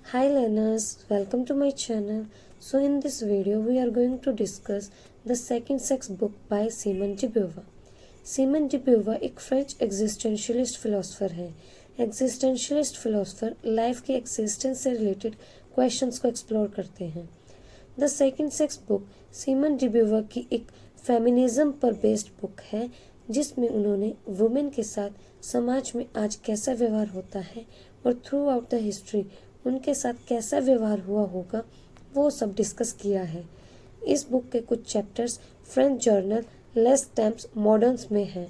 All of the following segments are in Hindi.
Hi learners, welcome to my channel. So in this video we are going to discuss the second sex book by Simone de Beauvoir. Simone de Beauvoir एक फ्रेंच एग्जिस्टेंशियलिस्ट फिलोसफर है। एग्जिस्टेंशियलिस्ट फिलोसफर लाइफ के एक्सिस्टेंस से रिलेटेड क्वेश्चंस को एक्सप्लोर करते हैं। The Second Sex book Simone de Beauvoir की एक फेमिनिज्म पर बेस्ड बुक है, जिसमें उन्होंने वुमेन के साथ समाज में आज कैसा व्यवहार होता है और थ्रू आउट द हिस्ट्री उनके साथ कैसा व्यवहार हुआ होगा वो सब डिस्कस किया है। इस बुक के कुछ chapters French journal Les Temps Modernes में हैं।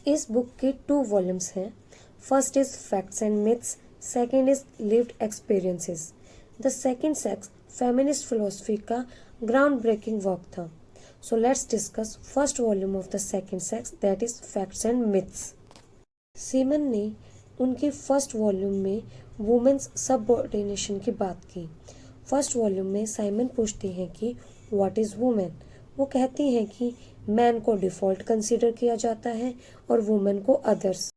इस बुक के 2 वॉल्यूम्स हैं। First is facts and myths, second is lived experiences. The Second Sex feminist philosophy का ग्राउंड ब्रेकिंग वर्क था। So let's discuss first volume of the Second Sex, that is facts and myths. Simone ने उनके फर्स्ट वॉल्यूम में वुमेन्स सबऑर्डिनेशन की बात की। फर्स्ट वॉल्यूम में साइमन पूछती हैं कि व्हाट इज़ वुमेन। वो कहती हैं कि मैन को डिफ़ॉल्ट कंसीडर किया जाता है और वुमेन को अदर्स।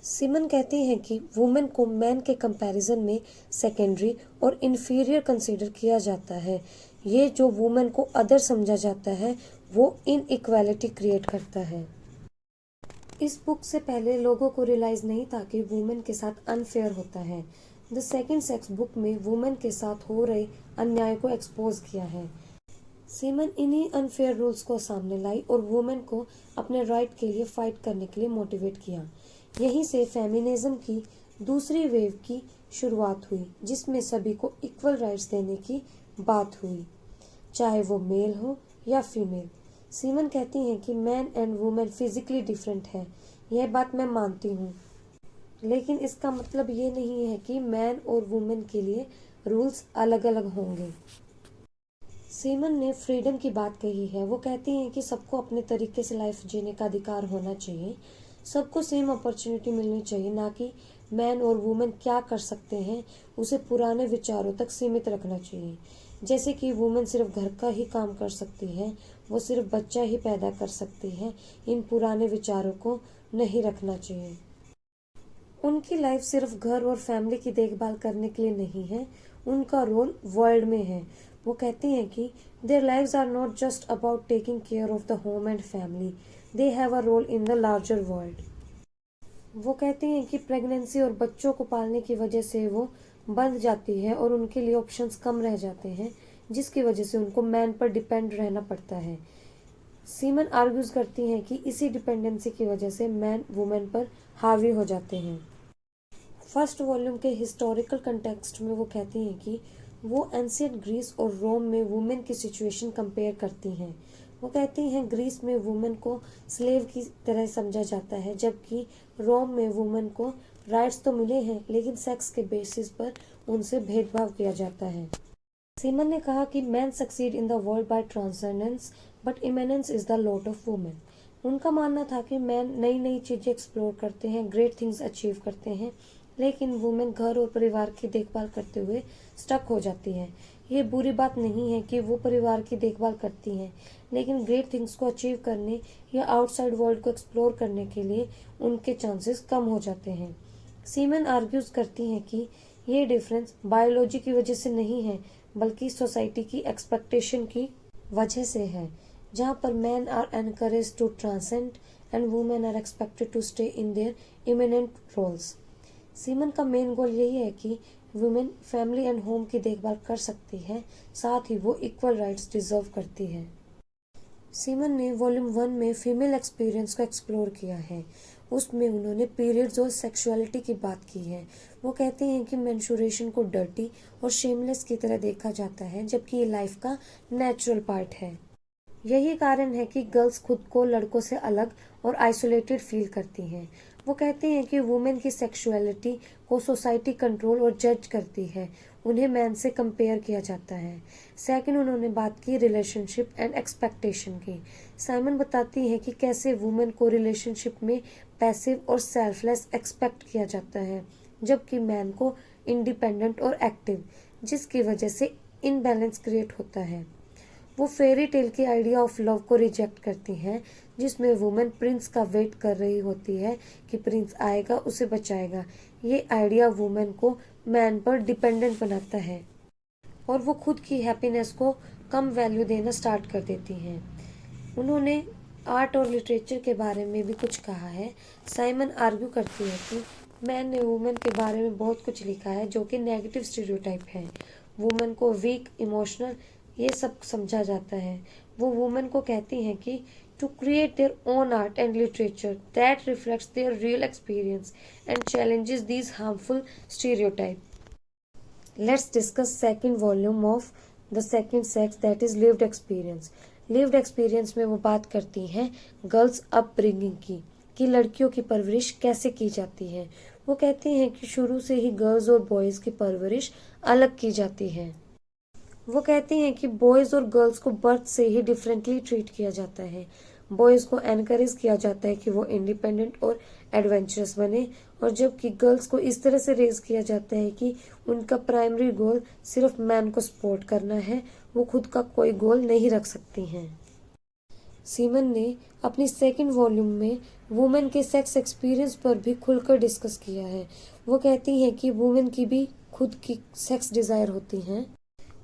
सीमन कहती हैं कि वुमेन को मैन के कंपैरिजन में सेकेंडरी और इन्फीरियर कंसीडर किया जाता है। ये जो वुमेन को अदर समझा जाता है वो इनइक्वालिटी क्रिएट करता है। इस बुक से पहले लोगों को रियलाइज नहीं था कि वुमेन के साथ अनफेयर होता है। द सेकेंड सेक्स बुक में वुमेन के साथ हो रहे अन्याय को एक्सपोज किया है। सीमन इन्हीं अनफेयर रूल्स को सामने लाई और वुमेन को अपने राइट के लिए फाइट करने के लिए मोटिवेट किया। यहीं से फेमिनिज्म की दूसरी वेव की शुरुआत हुई, जिसमें सभी को इक्वल राइट्स देने की बात हुई, चाहे वो मेल हो या फीमेल। सीमन कहती हैं कि man and women physically different है। यह बात मैं मानती हूँ, लेकिन इसका मतलब ये नहीं है कि मैन और वुमेन के लिए रूल्स अलग अलग होंगे। सीमन ने फ्रीडम की बात कही है। वो कहती हैं कि सबको अपने तरीके से लाइफ जीने का अधिकार होना चाहिए। सबको सेम अपॉर्चुनिटी मिलनी चाहिए, ना कि मैन और वुमेन क्या कर सकते हैं उसे पुराने विचारों तक सीमित रखना चाहिए। जैसे कि वुमेन सिर्फ घर का ही काम कर सकती है, वो सिर्फ बच्चा ही पैदा कर सकती है। इन पुराने विचारों को नहीं रखना चाहिए। उनकी लाइफ सिर्फ घर और फैमिली की देखभाल करने के लिए नहीं है, उनका रोल वर्ल्ड में है। वो कहती हैं कि their lives are not just about taking care of the home and family, they have a role in the larger world. वो कहती हैं कि प्रेगनेंसी और बच्चों को पालने की वजह से वो बंध जाती है और उनके लिए ऑप्शंस कम रह जाते हैं, जिसकी वजह से उनको मैन पर डिपेंड रहना पड़ता है। सीमन आर्ग्यूज करती हैं कि इसी डिपेंडेंसी की वजह से मैन वुमेन पर हावी हो जाते हैं। फर्स्ट वॉल्यूम के हिस्टोरिकल कंटेक्स्ट में वो कहती हैं कि वो एंशियंट ग्रीस और रोम में वुमेन की सिचुएशन कंपेयर करती हैं। वो कहती हैं ग्रीस में वुमेन को स्लेव की तरह समझा जाता है, जबकि रोम में वुमेन को राइट्स तो मिले हैं, लेकिन सेक्स के बेसिस पर उनसे भेदभाव किया जाता है। सीमन ने कहा कि man succeed in the world by transcendence but immanence is the lot of women. उनका मानना था कि मैन नई नई चीज़ें एक्सप्लोर करते हैं, ग्रेट थिंग्स अचीव करते हैं, लेकिन वुमेन घर और परिवार की देखभाल करते हुए स्टक हो जाती है। ये बुरी बात नहीं है कि वो परिवार की देखभाल करती हैं, लेकिन ग्रेट थिंग्स को अचीव करने या आउटसाइड वर्ल्ड को एक्सप्लोर करने के लिए उनके चांसेस कम हो जाते हैं। सीमन आर्ग्यूज करती हैं कि ये डिफरेंस बायोलॉजी की वजह से नहीं है, बल्कि सोसाइटी की एक्सपेक्टेशन की वजह से है, जहाँ पर man are encourage to transcend and women are expected to stay in their imminent roles. Simone का मेन गोल यही है कि वुमेन फैमिली एंड होम की देखभाल कर सकती है, साथ ही वो इक्वल राइट्स डिजर्व करती है। सीमन ने वॉल्यूम 1 में फीमेल एक्सपीरियंस को एक्सप्लोर किया है। उसमें उन्होंने पीरियड्स और सेक्सुअलिटी की बात की है। वो कहते हैं कि मेंस्ट्रुएशन को डर्टी और शेमलेस की तरह देखा जाता है, जबकि ये लाइफ का नेचुरल पार्ट है। यही कारण है कि गर्ल्स खुद को लड़कों से अलग और आइसोलेटेड फील करती हैं। वो कहती हैं कि वुमेन की सेक्सुअलिटी को सोसाइटी कंट्रोल और जज करती है, उन्हें मैन से कंपेयर किया जाता है। सेकंड, उन्होंने बात की रिलेशनशिप एंड एक्सपेक्टेशन की। साइमन बताती हैं कि कैसे वुमेन को रिलेशनशिप में पैसिव और सेल्फलेस एक्सपेक्ट किया जाता है, जबकि मैन को इंडिपेंडेंट और एक्टिव, जिसकी वजह से इनबैलेंस क्रिएट होता है। वो फेरी टेल की आइडिया ऑफ लव को रिजेक्ट करती हैं, जिसमें वुमेन प्रिंस का वेट कर रही होती है कि प्रिंस आएगा उसे बचाएगा। ये आइडिया वुमेन को मैन पर डिपेंडेंट बनाता है और वो खुद की हैप्पीनेस को कम वैल्यू देना स्टार्ट कर देती हैं। उन्होंने आर्ट और लिटरेचर के बारे में भी कुछ कहा है। साइमन आर्ग्यू करती है कि मैन ने वुमेन के बारे में बहुत कुछ लिखा है जो कि नेगेटिव स्टीरियोटाइप है। वुमेन को वीक, इमोशनल, ये सब समझा जाता है। वो वुमेन को कहती हैं कि to create their own art and literature that reflects their real experience and challenges these harmful stereotype. Let's discuss second volume of The Second Sex, that is lived experience. Lived experience में वो बात करती हैं गर्ल्स अपब्रिंगिंग की, कि लड़कियों की परवरिश कैसे की जाती है। वो कहती हैं कि शुरू से ही गर्ल्स और बॉयज़ की परवरिश अलग की जाती है। वो कहती हैं कि बॉयज़ और गर्ल्स को बर्थ से ही डिफरेंटली ट्रीट किया जाता है। बॉयज़ को एनकरेज किया जाता है कि वो इंडिपेंडेंट और एडवेंचरस बने, और जबकि गर्ल्स को इस तरह से रेज किया जाता है कि उनका प्राइमरी गोल सिर्फ मैन को सपोर्ट करना है, वो खुद का कोई गोल नहीं रख सकती हैं। सीमन ने अपनी सेकंड वॉल्यूम में वुमेन के सेक्स एक्सपीरियंस पर भी खुलकर डिस्कस किया है। वो कहती हैं कि वुमेन की भी खुद की सेक्स डिज़ायर होती हैं,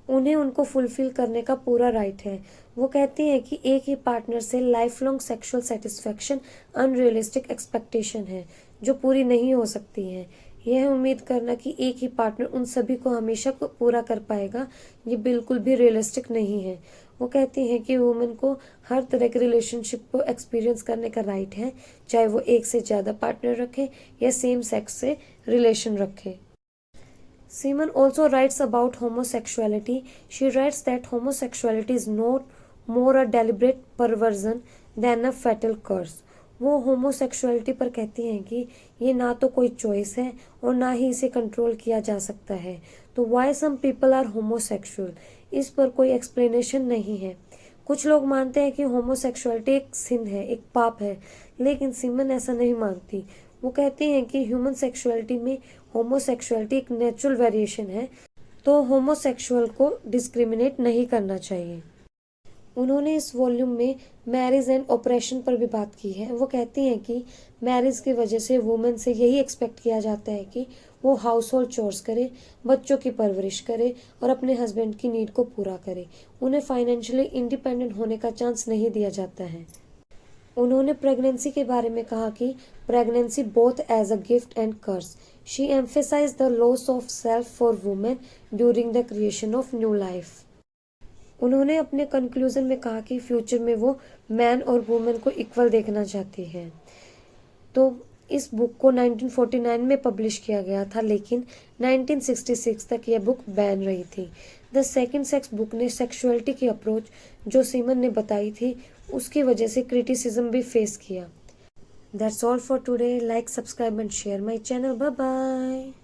उन्हें उनको फुलफिल करने का पूरा राइट है। वो कहती हैं कि एक ही पार्टनर से life long sexual satisfaction unrealistic expectation है जो पूरी नहीं हो सकती है। यह उम्मीद करना कि एक ही पार्टनर उन सभी को हमेशा को पूरा कर पाएगा, ये बिल्कुल भी रियलिस्टिक नहीं है। वो कहती हैं कि वुमेन को हर तरह के रिलेशनशिप को एक्सपीरियंस करने का राइट है, चाहे वो एक से ज़्यादा पार्टनर रखे या सेम सेक्स से रिलेशन रखे। Seaman also writes about homosexuality. She writes that homosexuality is not more a deliberate perversion than a fatal curse. वो होमोसेक्सुअलिटी पर कहती हैं कि ये ना तो कोई चॉइस है और ना ही इसे कंट्रोल किया जा सकता है। तो why some people are homosexual, इस पर कोई एक्सप्लेनेशन नहीं है। कुछ लोग मानते हैं कि होमोसेक्सुअलिटी एक सिन है, एक पाप है, लेकिन सीमन ऐसा नहीं मानती। वो कहती हैं कि ह्यूमन सेक्सुअलिटी में होमोसेक्सुअलिटी एक नेचुरल वेरिएशन है, तो होमोसेक्सुअल को डिस्क्रिमिनेट नहीं करना चाहिए। उन्होंने इस वॉल्यूम में मैरिज एंड ऑपरेशन पर भी बात की है। वो कहती हैं कि मैरिज की वजह से वुमेन से यही एक्सपेक्ट किया जाता है कि वो हाउस होल्ड चोर्स करे, बच्चों की परवरिश करे और अपने हस्बैंड की नीड को पूरा करे। उन्हें फाइनेंशियली इंडिपेंडेंट होने का चांस नहीं दिया जाता है। उन्होंने प्रेगनेंसी के बारे में कहा कि pregnancy both as a gift and curse. She emphasize the loss of self for women during the creation of new life. उन्होंने अपने कंक्लूजन में कहा कि फ्यूचर में वो मैन और वुमेन को इक्वल देखना चाहती हैं। तो इस बुक को 1949 में पब्लिश किया गया था, लेकिन 1966 तक यह बुक बैन रही थी। द सेकंड सेक्स बुक ने सेक्सुअलिटी की अप्रोच जो सीमन ने बताई थी उसकी वजह से क्रिटिसिज्म भी फेस किया। That's all for today. Like, subscribe and share my channel. Bye bye.